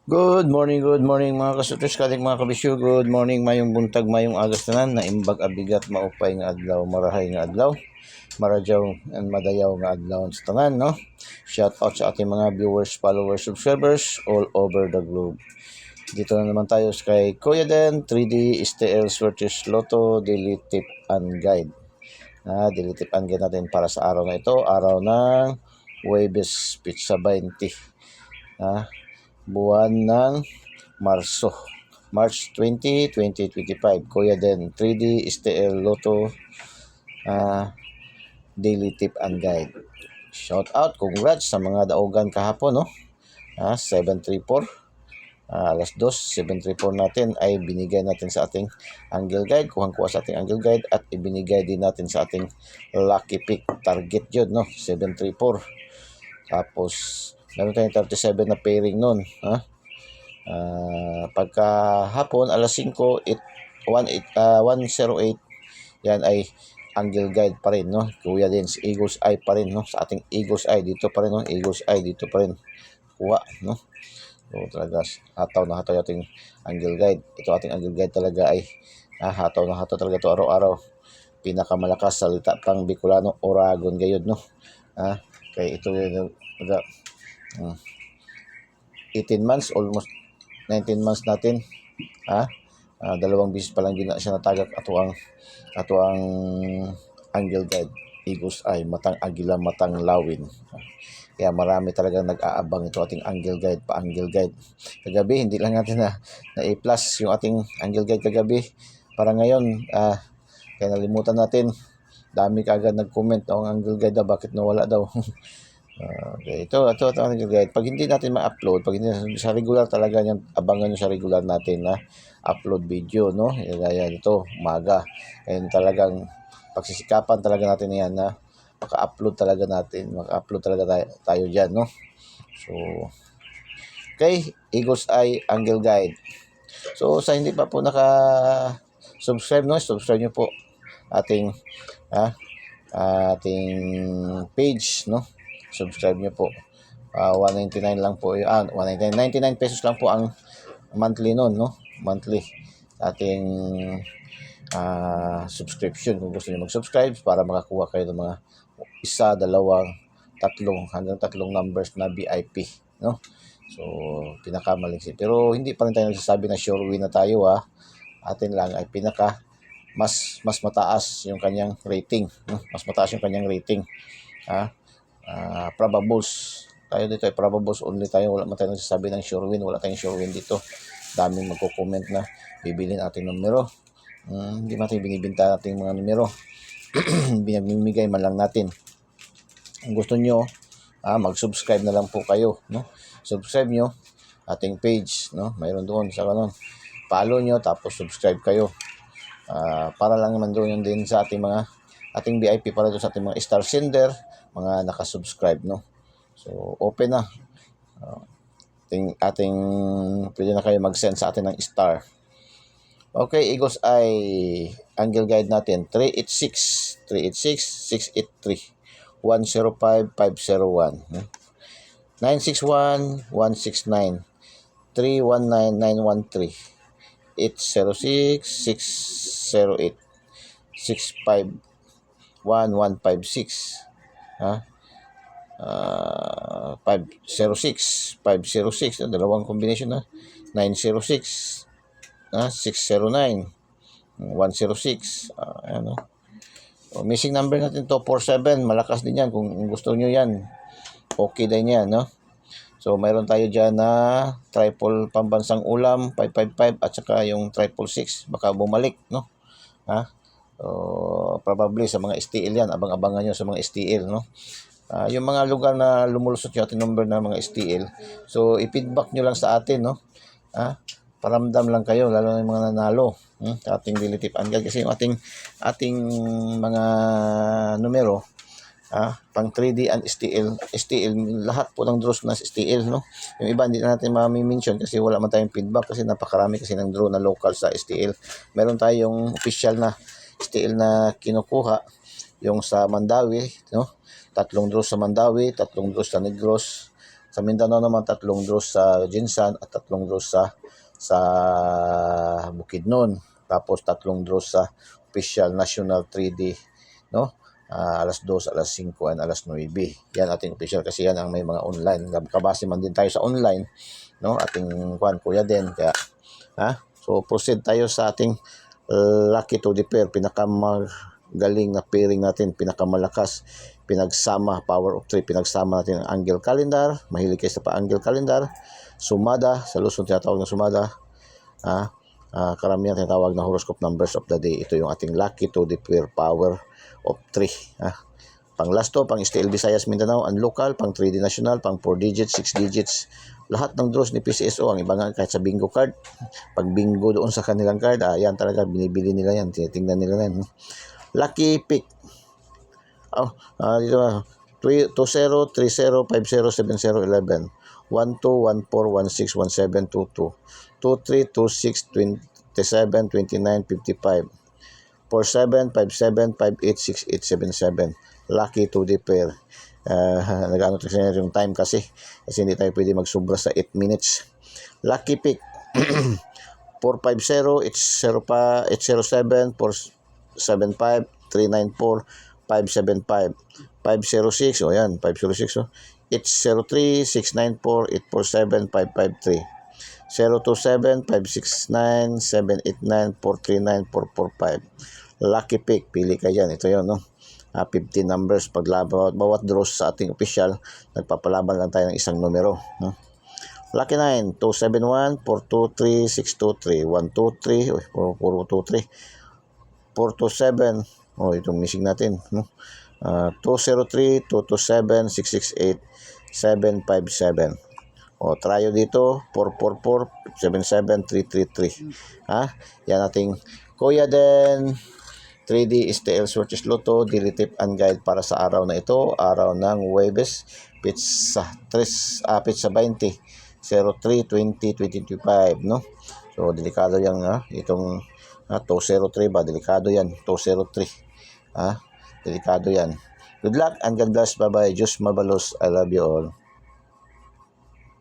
Good morning mga kasutres kaling mga kabisyo. Good morning, mayong buntag, mayong agas tanan, na imbag abigat maupay nga adlaw, marahay nga adlaw, maradyaw and madayaw nga adlaw sa tanan, no? Shout out sa ating mga viewers, followers, subscribers all over the globe. Dito na naman tayo kay Kuya Den, 3D STL Swordfish Lotto Daily Tip and Guide. Daily Tip and Guide natin para sa araw na ito, araw ng Huwebes Pizza 20. Buwan ng Marso, March 20, 2025. Kuya Den, 3D STL Lotto Daily Tip and Guide. Shout out, congrats sa mga daogan kahapon, no? 734. Alas 2, 734 natin ay binigay natin sa ating Angle Guide. Kuhang-kuha sa ating Angle Guide at ibinigay din natin sa ating Lucky Pick target yun, no? 734. Tapos, meron tayong 37 na pairing nun, pagka hapon alas 5, 108, yan ay Angle Guide pa rin, no? Kuya din, Eagle's Eye pa rin, no? Sa ating Eagle's Eye dito pa rin, no? Eagle's Eye dito pa rin kuha, no? So talaga hataw na hataw ating Angle Guide. Ito ating Angle Guide talaga ay hataw na hataw talaga ito araw-araw. Pinakamalakas salita pang Bicolano, Oragon gayud, no? Kaya ito 18 months, almost 19 months natin. Dalawang bisis pa lang gina siya natagak ato ang Angle Guide, Eagle's Eye, matang agila, matang lawin. Kaya marami talagang nag-aabang ito ating Angle Guide, pa-Angle Guide. Kagabi, hindi lang natin na i-plus yung ating Angle Guide kagabi. Para ngayon, kaya nalimutan natin. Dami kaagad nag-comment ang Angle Guide daw, bakit nawala daw. Okay, ito ang guide. Pag hindi natin ma-upload, pag hindi sa regular talaga yan, abangan nyo sa regular natin na upload video, no? Gaya nito, umaga. And talagang pagsisikapan talaga natin yan na maka-upload talaga tayo dyan, no? So, okay, Eagle's Eye Angle Guide. So, sa hindi pa po naka-subscribe, no? Subscribe nyo po ating page, no? Subscribe nyo po. 199 lang po. 199, 99 pesos lang po ang monthly nun, no? Monthly ating subscription. Kung gusto niyo mag-subscribe para makakuha kayo ng mga 1, 2, 3, hanggang 3 numbers na VIP, no? So, pinakamaliksi. Pero hindi pa rin tayo nagsasabi na sure win na tayo, Atin lang ay mas mataas yung kanyang rating, no? Mas mataas yung kanyang rating. Probables. Tayo dito ay probables only tayo. Wala man tayo nagsasabi ng sure win. Wala tayong sure win dito. Daming magko-comment na bibilin ating numero. Hindi natin binibinta ating mga numero. Binamimigay man lang natin. Kung gusto nyo, mag-subscribe na lang po kayo, no? Subscribe nyo ating page, no? Mayroon doon sa kanon. Follow nyo, tapos subscribe kayo. Para lang naman doon din sa ating VIP, para doon sa ating mga star sender, mga nakasubscribe, no? So, open na. Pwede na kayo mag-send sa atin ng star. Okay, Eagle's Eye Angle Guide natin, 386-683, 105-501, 961-169, 319-913, 806-608, 651-156, 506, dalawang combination, 906, 609, 106, missing number natin 247, malakas din yan kung gusto nyo yan, okay din yan, no? So mayroon tayo dyan na triple pambansang ulam 555 at saka yung 666, baka bumalik, no? So, probably sa mga STL yan, abang-abangan nyo sa mga STL, no? Yung mga lugar na lumulusot yung ating number na mga STL, so i-feedback nyo lang sa atin, no? Paramdam lang kayo, lalo na yung mga nanalo sa ating Daily Tip and Guide, kasi yung ating mga numero, pang 3D and STL, lahat po ng draws na STL, no? Yung iba hindi na natin ma-mention kasi wala man tayong feedback, kasi napakarami kasi ng draw na local sa STL. Meron tayong official na STL na kinukuha, yung sa Mandawi, no? 3 draws sa Mandawi, 3 draws sa Negros, Sa Mindanao naman, 3 draws sa Jinsan at 3 draws sa Bukidnon. Tapos 3 draws sa official national 3D, no? Alas 2, alas 5, and alas 9. Yan ating official kasi yan ang may mga online. Kabase man din tayo sa online, no? Ating kuya din. Kaya, so proceed tayo sa ating lucky to the pair. Pinakamagaling na pairing natin, pinakamalakas, pinagsama, power of 3, pinagsama natin ang angle calendar. Mahilig kayo sa pa-angle calendar. Sumada, sa Luzon tinatawag na sumada. Karamihan tinatawag na horoscope numbers of the day. Ito yung ating lucky to the pair, power of 3. Pang last to, pang STL Visayas Mindanao, ang local, pang 3D national, pang 4 digits, 6 digits. Lahat ng draws ni PCSO, ang iba nga kahit sa bingo card, pag bingo doon sa kanilang card, yan talaga, binibili nila yan, tinitingnan nila yan. Lucky pick. Dito 20, 30, 50, 70, 11, 12, 14, 16, 17, 22, 23, 26, 27, 29, 55, 47, 57, 58, 68, 77. Lucky to the pair. Nag-ano yung time kasi hindi tayo pwede magsubra sa 8 minutes. Lucky pick. 450, 807, 475, 394, 575, 506, yan, 506, 803, 694, 847, 553, 027, 569, 789, 439, 445. Lucky pick, pili ka yan. Ito yun, no? 15 numbers. Bawat draws sa ating official, nagpapalaban lang tayo ng isang numero. Lucky 9, 271, 423, 623, 123, 423, 427, itong missing natin, 203, 227, 668, 757. Tryo dito, 444, 77, 333. Yan ating Kuya Den 3D STL Swatches Lotto Daily Tip and Guide para sa araw na ito, araw ng Huwebes, pizza 20, 03/20/2025, no? So delikado yan, itong 203 ba, delikado yan, 203. Delikado yan. Good luck and God bless. Bye bye. Diyos mabalos. I love you all.